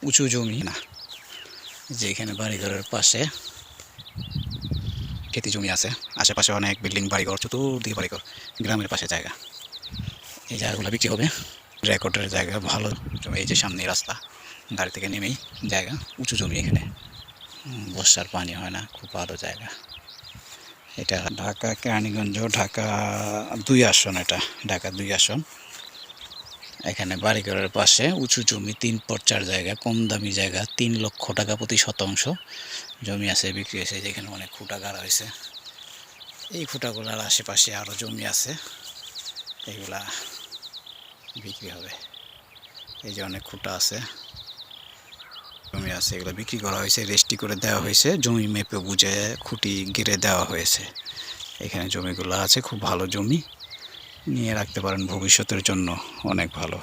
উঁচু জমি না, যে এখানে বাড়িঘরের পাশে খেতি জমি আছে, আশেপাশে অনেক বিল্ডিং বাড়িঘর, চতুর্দিকে বাড়িঘর, গ্রামের পাশে জায়গা। এই জায়গাগুলো বিক্রি হবে, রেকর্ডের জায়গা, ভালো জমি। এই যে সামনে রাস্তা, গাড়ি থেকে নেমেই জায়গা, উঁচু জমি। এখানে বর্ষার পানি হয় না, খুব ভালো জায়গা। এটা ঢাকা কেরানীগঞ্জ, ঢাকা 2 আসন। এটা ঢাকা 2 আসন। এখানে বাড়িঘরের পাশে উঁচু জমি, 3 পর 4 জায়গা, কম দামি জায়গা, 3 লক্ষ টাকা প্রতি শতাংশ জমি আছে, বিক্রি হয়েছে। যেখানে অনেক খুঁটা গাড়া হয়েছে, এই খুঁটাগুলার আশেপাশে আরও জমি আছে, এগুলা বিক্রি হবে। এই যে অনেক খুঁটা আছে, জমি আছে, এগুলো বিক্রি করা হয়েছে, রেজিস্ট্রি করে দেওয়া হয়েছে, জমি মেপে বুঝে খুঁটি গেড়ে দেওয়া হয়েছে। এখানে জমিগুলো আছে, খুব ভালো জমি, নিয়ে রাখতে পারেন, ভবিষ্যতের জন্য অনেক ভালো।